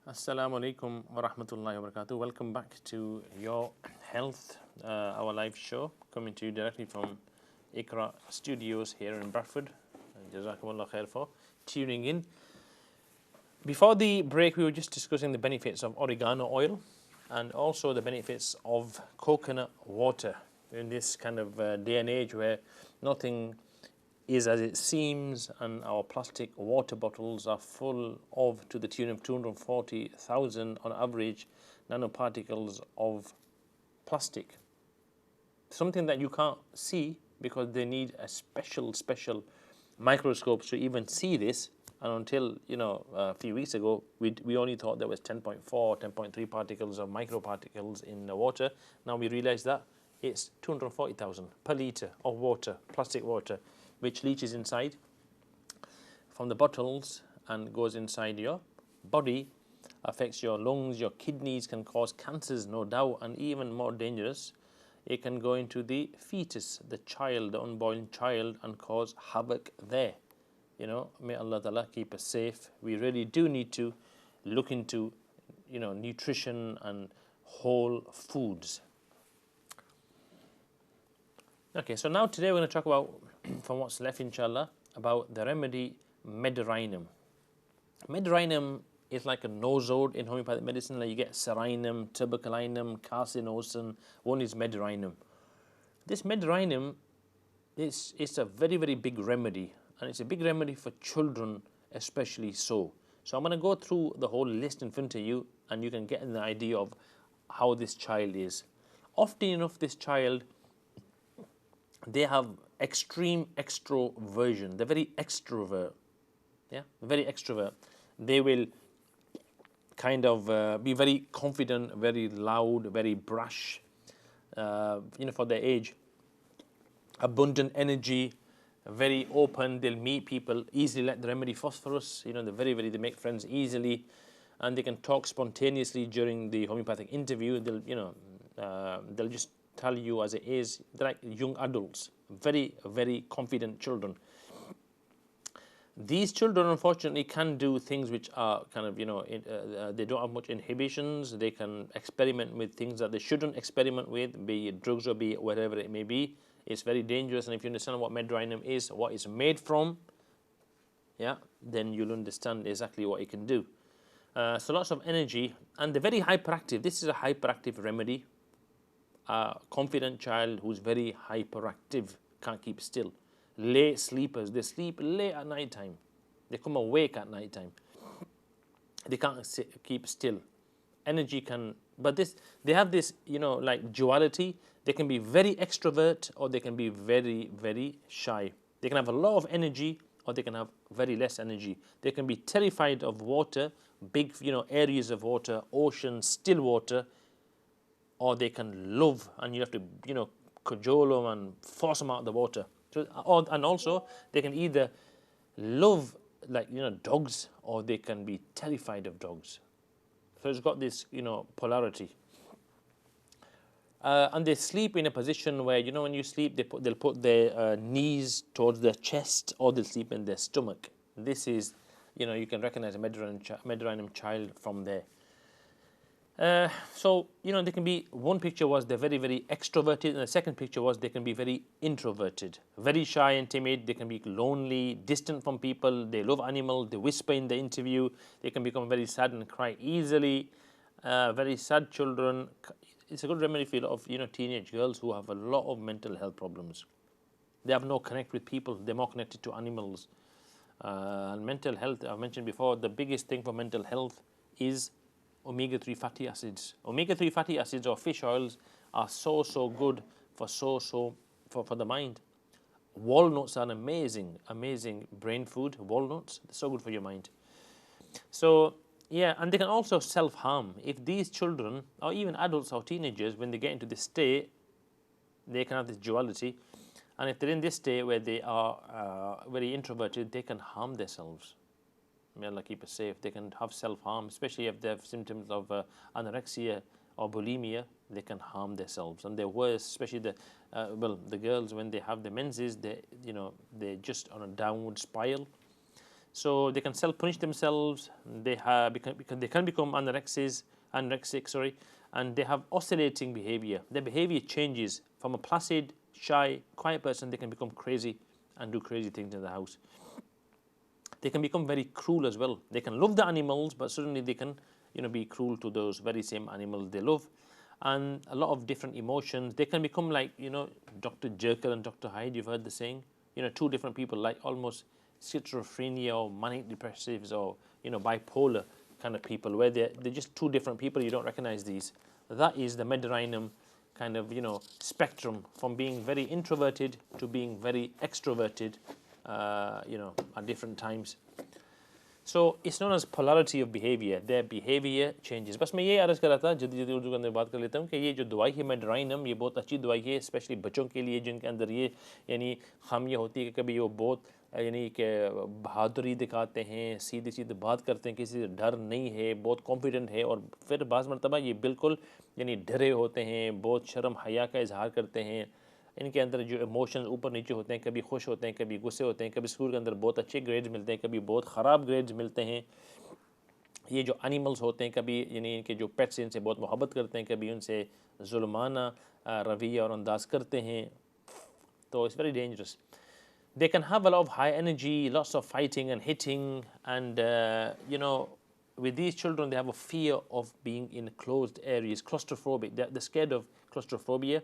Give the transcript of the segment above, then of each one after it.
Assalamu alaikum wa rahmatullahi wa barakatuh. Welcome back to Your Health, our live show, coming to you directly from Ikra Studios here in Bradford. Jazakumullah khair for tuning in. Before the break, we were just discussing the benefits of oregano oil and also the benefits of coconut water in this kind of day and age where nothing is as it seems, and our plastic water bottles are full of, to the tune of 240,000 on average, nanoparticles of plastic. Something that you can't see because they need a special microscopes to even see this. And until a few weeks ago, we only thought there was 10.4, 10.3 particles of microparticles in the water. Now we realize that it's 240,000 per liter of water, plastic water, which leaches inside from the bottles and goes inside your body, affects your lungs, your kidneys, can cause cancers, no doubt, and even more dangerous, it can go into the fetus, the child, the unborn child, and cause havoc there. May Allah Ta'ala keep us safe. We really do need to look into, nutrition and whole foods. Okay, so now today we're going to talk about, from what's left inshallah, about the remedy Medrhinum. Medrhinum is like a nosode in homeopathic medicine. Like you get Serinum, Tuberculinum, Carcinosin. One is Medrhinum. This Medrhinum it's a very, very big remedy, and it's a big remedy for children especially so. So I'm going to go through the whole list in front of you, and you can get an idea of how this child is. Often enough, this child, they have extreme extroversion. They're very extrovert. Yeah, very extrovert. They will kind of be very confident, very loud, very brash, for their age. Abundant energy, very open. They'll meet people easily, like the remedy phosphorus. They make friends easily, and they can talk spontaneously during the homeopathic interview. They'll just tell you as it is. They're like young adults, very, very confident children. These children, unfortunately, can do things which are kind of, they don't have much inhibitions. They can experiment with things that they shouldn't experiment with, be it drugs or be it whatever it may be. It's very dangerous, and if you understand what Medrhinum is, what it's made from, then you'll understand exactly what it can do. So lots of energy, and they're very hyperactive. This is a hyperactive remedy. A confident child who's very hyperactive, can't keep still. Late sleepers, they sleep late at night time. They come awake at night time. They can't keep still. Energy can, but they have this, like duality. They can be very extrovert, or they can be very, very shy. They can have a lot of energy, or they can have very less energy. They can be terrified of water, big, areas of water, ocean, still water, or they can love, and you have to, cajole them and force them out of the water. So, and also, they can either love, like, dogs, or they can be terrified of dogs. So it's got this, polarity. And they sleep in a position where, when you sleep, they'll put their knees towards their chest, or they'll sleep in their stomach. This is, you can recognize a Medrhinum child from there. So, they can be, one picture was they're very, very extroverted, and the second picture was they can be very introverted, very shy and timid. They can be lonely, distant from people. They love animals. They whisper in the interview. They can become very sad and cry easily. Very sad children. It's a good remedy for a lot of, teenage girls who have a lot of mental health problems. They have no connect with people. They're more connected to animals. And mental health, I've mentioned before, the biggest thing for mental health is omega-3 fatty acids. Omega-3 fatty acids, or fish oils, are so good for the mind. Walnuts are an amazing brain food. Walnuts, they're so good for your mind. So yeah, and they can also self-harm. If these children, or even adults or teenagers, when they get into this state, they can have this duality, and if they're in this state where they are very introverted, they can harm themselves. May Allah keep us safe. They can have self-harm, especially if they have symptoms of anorexia or bulimia. They can harm themselves, and they're worse, especially the girls when they have the menses. They're just on a downward spiral. So they can self-punish themselves. They can become anorexic, sorry, and they have oscillating behavior. Their behavior changes from a placid, shy, quiet person. They can become crazy and do crazy things in the house. They can become very cruel as well. They can love the animals, but suddenly they can, be cruel to those very same animals they love, and a lot of different emotions. They can become like, Dr. Jekyll and Dr. Hyde. You've heard the saying, two different people, like almost schizophrenia or manic depressives or bipolar kind of people, where they're just two different people. You don't recognize these. That is the Mediterranean kind of spectrum, from being very introverted to being very extroverted, at different times. So it's known as polarity of behavior. Their behavior changes. बस मैं ये अर्ज़ कर रहा था, जल्दी जल्दी उर्दू के अंदर बात कर लेता हूँ कि ये जो दवाई है मेड्राइनम, ये बहुत अच्छी दवाई है, स्पेशली बच्चों के लिए जिनके अंदर ये खामियाँ होती है कि कभी वो बहुत कि बहादुरी दिखाते हैं, सीधी सीधी बात करते हैं, किसी से डर नहीं है, बहुत कॉन्फिडेंट है, और फिर बाज़ मरतबा ये बिल्कुल डरे होते हैं, बहुत शर्म हया का इजहार करते हैं। इनके अंदर जो इमोशंस ऊपर नीचे होते हैं, कभी खुश होते हैं, कभी गुस्से होते हैं, कभी स्कूल के अंदर बहुत अच्छे ग्रेड्स मिलते हैं, कभी बहुत ख़राब ग्रेड्स मिलते हैं। ये जो एनिमल्स होते हैं, कभी इनके जो पेट्स इनसे बहुत मोहब्बत करते हैं, कभी उनसे जुल्माना रवैया और अंदाज करते हैं। तो it's very dangerous. They can have a lot of high energy, lots of fighting and hitting, and with these children they have a fear of being in closed areas, claustrophobic. They're scared of claustrophobia.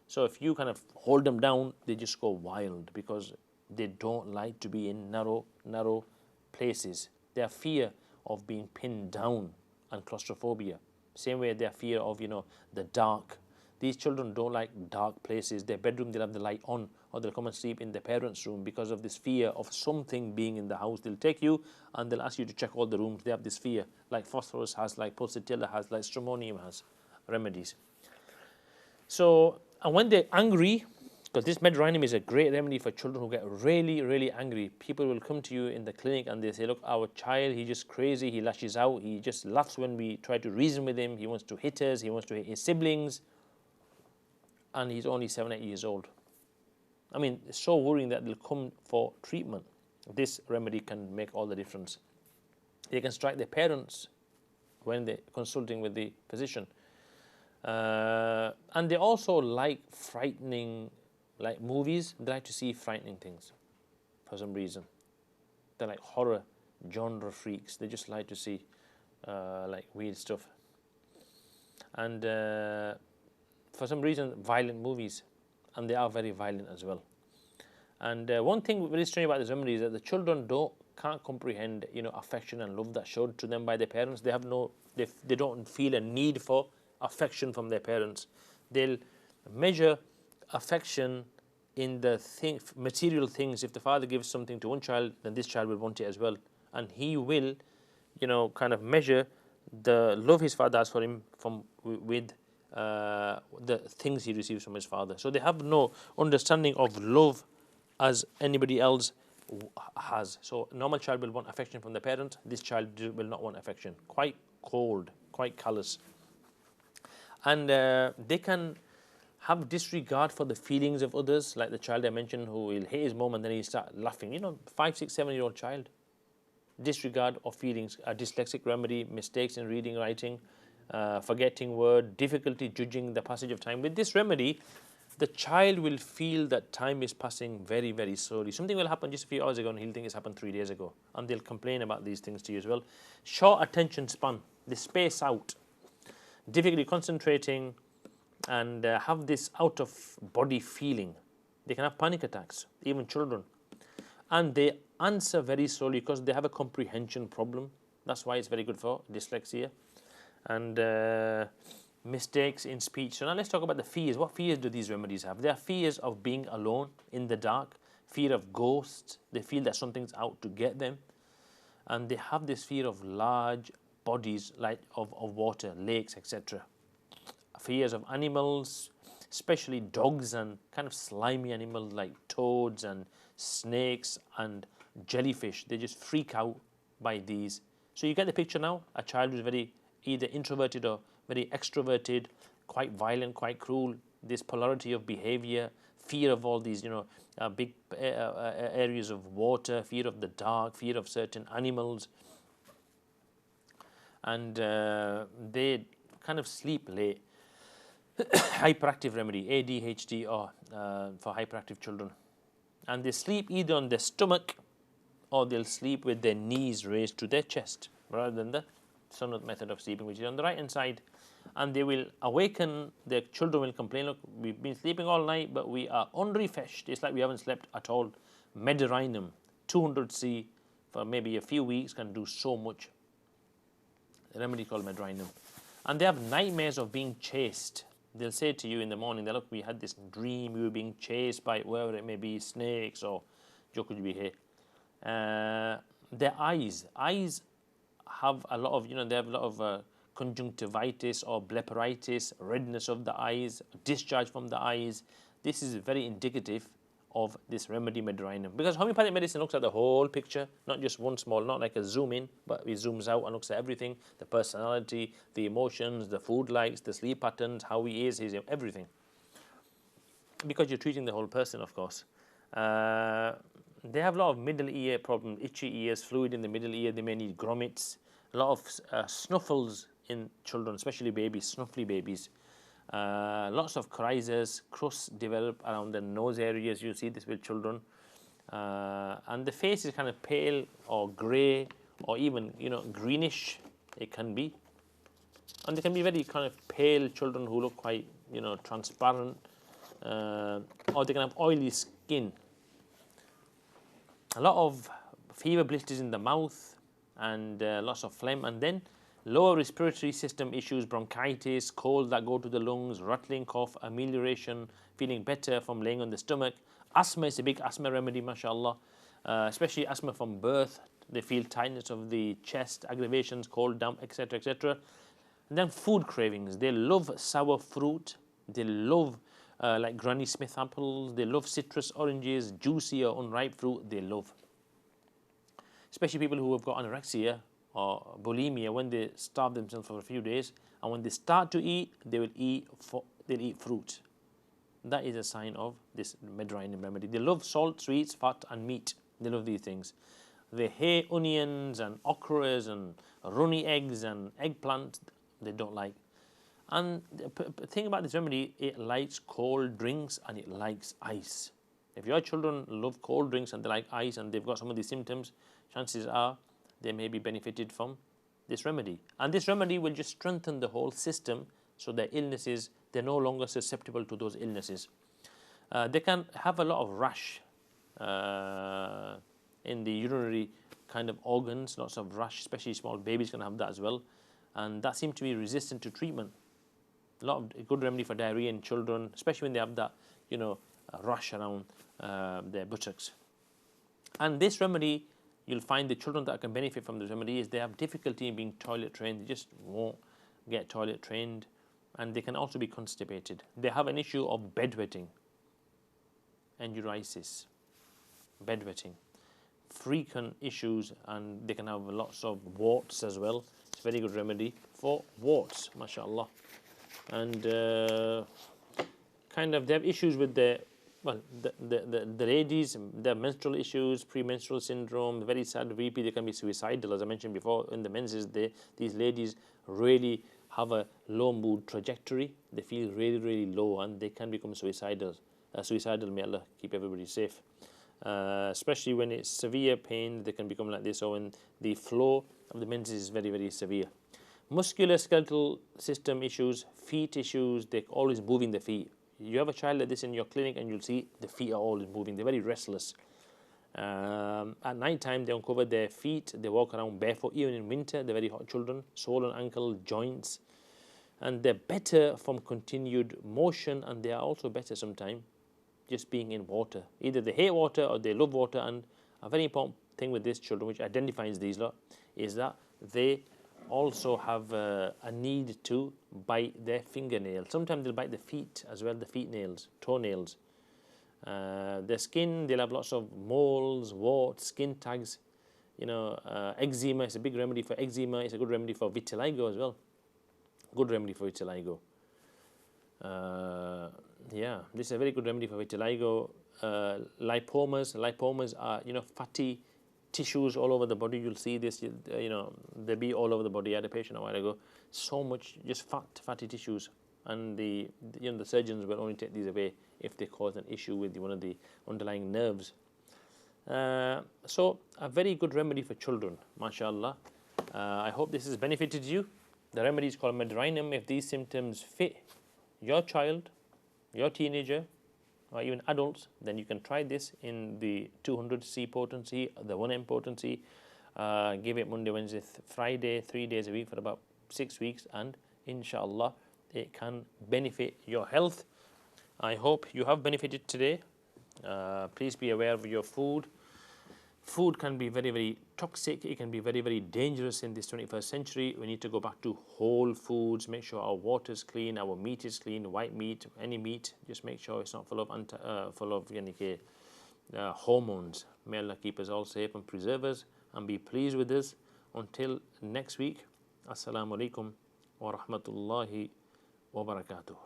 So if you kind of hold them down, they just go wild because they don't like to be in narrow places. They have fear of being pinned down and claustrophobia. Same way they have fear of the dark. These children don't like dark places. Their bedroom, they'll have the light on, or they'll come and sleep in their parents' room because of this fear of something being in the house. They'll take you and they'll ask you to check all the rooms. They have this fear, like phosphorus has, like pulsatilla has, like stramonium has remedies. So, and when they're angry, because this Mediterranean is a great remedy for children who get really, really angry. People will come to you in the clinic and they say, look, our child, he's just crazy, he lashes out, he just laughs when we try to reason with him, he wants to hit us, he wants to hit his siblings, and he's only 7-8 years old. I mean, it's so worrying that they'll come for treatment. This remedy can make all the difference. They can strike their parents when they're consulting with the physician. And they also like frightening, like movies. They like to see frightening things for some reason. They're like horror genre freaks. They just like to see like weird stuff. And for some reason, violent movies. And they are very violent as well. And one thing very strange about this remedy is that the children can't comprehend affection and love that's showed to them by their parents. They don't feel a need for affection from their parents. They'll measure affection in the material things. If the father gives something to one child, then this child will want it as well, and he will kind of measure the love his father has for him with the things he receives from his father. So they have no understanding of love as anybody else has. So a normal child will want affection from the parent. This child will not want affection. Quite cold, quite callous. And they can have disregard for the feelings of others, like the child I mentioned who will hit his mom and then he'll start laughing. 5, 6, 7-year-old child. Disregard of feelings, a dyslexic remedy, mistakes in reading, writing, forgetting word, difficulty judging the passage of time. With this remedy, the child will feel that time is passing very, very slowly. Something will happen just a few hours ago and he'll think it's happened 3 days ago. And they'll complain about these things to you as well. Short attention span, they space out, difficulty concentrating, and have this out of body feeling. They can have panic attacks, even children. And they answer very slowly because they have a comprehension problem. That's why it's very good for dyslexia. And mistakes in speech. So now let's talk about the fears. What fears do these remedies have? They are fears of being alone in the dark, fear of ghosts. They feel that something's out to get them. And they have this fear of large bodies like of water, lakes, etc. Fears of animals, especially dogs and kind of slimy animals like toads and snakes and jellyfish. They just freak out by these. So you get the picture now. A child who's very either introverted or very extroverted, quite violent, quite cruel, this polarity of behavior, fear of all these, big areas of water, fear of the dark, fear of certain animals, and they kind of sleep late. Hyperactive remedy, ADHD, or for hyperactive children, and they sleep either on their stomach or they'll sleep with their knees raised to their chest rather than the Sunnat method of sleeping, which is on the right hand side. And they will awaken, their children will complain, look, we've been sleeping all night but we are unrefreshed, it's like we haven't slept at all. Mederinum 200C for maybe a few weeks can do so much. A remedy called Mederinum. And they have nightmares of being chased. They'll say to you in the morning that, look, we had this dream, we were being chased by whoever it may be, snakes or jo kuch bhi hai. Their eyes have a lot of, they have a lot of conjunctivitis or blepharitis, redness of the eyes, discharge from the eyes. This is very indicative of this remedy Mederinum, because homeopathic medicine looks at the whole picture, not just one small, not like a zoom in, but it zooms out and looks at everything, the personality, the emotions, the food likes, the sleep patterns, how he is, everything, because you're treating the whole person, of course. They have a lot of middle ear problems, itchy ears, fluid in the middle ear, they may need grommets, a lot of snuffles in children, especially babies, snuffly babies. Lots of coryzas, crusts develop around the nose areas. You see this with children, and the face is kind of pale or grey or even greenish. It can be, and they can be very kind of pale children who look quite transparent, or they can have oily skin. A lot of fever blisters in the mouth and lots of phlegm, and then lower respiratory system issues, bronchitis, cold that go to the lungs, rattling cough, amelioration, feeling better from laying on the stomach. Asthma is a big asthma remedy, mashallah, especially asthma from birth. They feel tightness of the chest, aggravations, cold, damp, etc., etc. And then food cravings. They love sour fruit. They love like Granny Smith apples. They love citrus, oranges, juicy or unripe fruit. They love. Especially people who have got anorexia or bulimia, when they starve themselves for a few days, and when they start to eat, they'll eat fruit. That is a sign of this Mederinum remedy. They love salt, sweets, fat, and meat. They love these things. They hate onions and okras and runny eggs and eggplant. They don't like. And the thing about this remedy, it likes cold drinks and it likes ice. If your children love cold drinks and they like ice and they've got some of these symptoms, chances are they may be benefited from this remedy. And this remedy will just strengthen the whole system, so their illnesses, they're no longer susceptible to those illnesses. They can have a lot of rash in the urinary kind of organs, lots of rash, especially small babies can have that as well. And that seems to be resistant to treatment. A lot of good remedy for diarrhea in children, especially when they have that, rash around their buttocks. And this remedy, you'll find the children that can benefit from this remedy is they have difficulty in being toilet trained. They just won't get toilet trained, and they can also be constipated. They have an issue of bedwetting, enduritis, bedwetting, frequent issues, and they can have lots of warts as well. It's a very good remedy for warts, mashallah. And kind of they have issues with the ladies, they have menstrual issues, premenstrual syndrome, very sad, weepy, they can be suicidal. As I mentioned before, in the menses, these ladies really have a low mood trajectory. They feel really, really low and they can become suicidal. May Allah keep everybody safe. Especially when it's severe pain, they can become like this, or when the flow of the menses is very, very severe. Musculoskeletal system issues, feet issues, they're always moving the feet. You have a child like this in your clinic and you'll see the feet are always moving. They're very restless. At night time, they uncover their feet. They walk around barefoot. Even in winter, they're very hot children. Sole and ankle joints. And they're better from continued motion, and they are also better sometimes just being in water. Either they hate water or they love water. And a very important thing with these children, which identifies these lot, is that they also have a need to bite their fingernails. Sometimes they'll bite the feet as well, the feet nails, toenails. Their skin, they'll have lots of moles, warts, skin tags. Eczema is a big remedy for eczema. It's a good remedy for vitiligo as well. Good remedy for vitiligo. Yeah, this is a very good remedy for vitiligo. Lipomas. Lipomas are, fatty tissues all over the body. You'll see this, they be all over the body. I had a patient a while ago, so much just fatty tissues, and the surgeons will only take these away if they cause an issue with one of the underlying nerves. So a very good remedy for children, mashallah. I hope this has benefited you. The remedy is called Medrhinum. If these symptoms fit your child, your teenager, or even adults, then you can try this in the 200C potency, the 1M potency. Give it Monday, Wednesday, Friday, 3 days a week for about 6 weeks, and inshallah it can benefit your health. I hope you have benefited today. Please be aware of your food. Food can be very, very toxic. It can be very, very dangerous in this 21st century. We need to go back to whole foods. Make sure our water is clean, our meat is clean, white meat, any meat. Just make sure it's not full of hormones. May Allah keep us all safe and preserve us and be pleased with us. Until next week, Assalamu alaikum wa rahmatullahi wa barakatuh.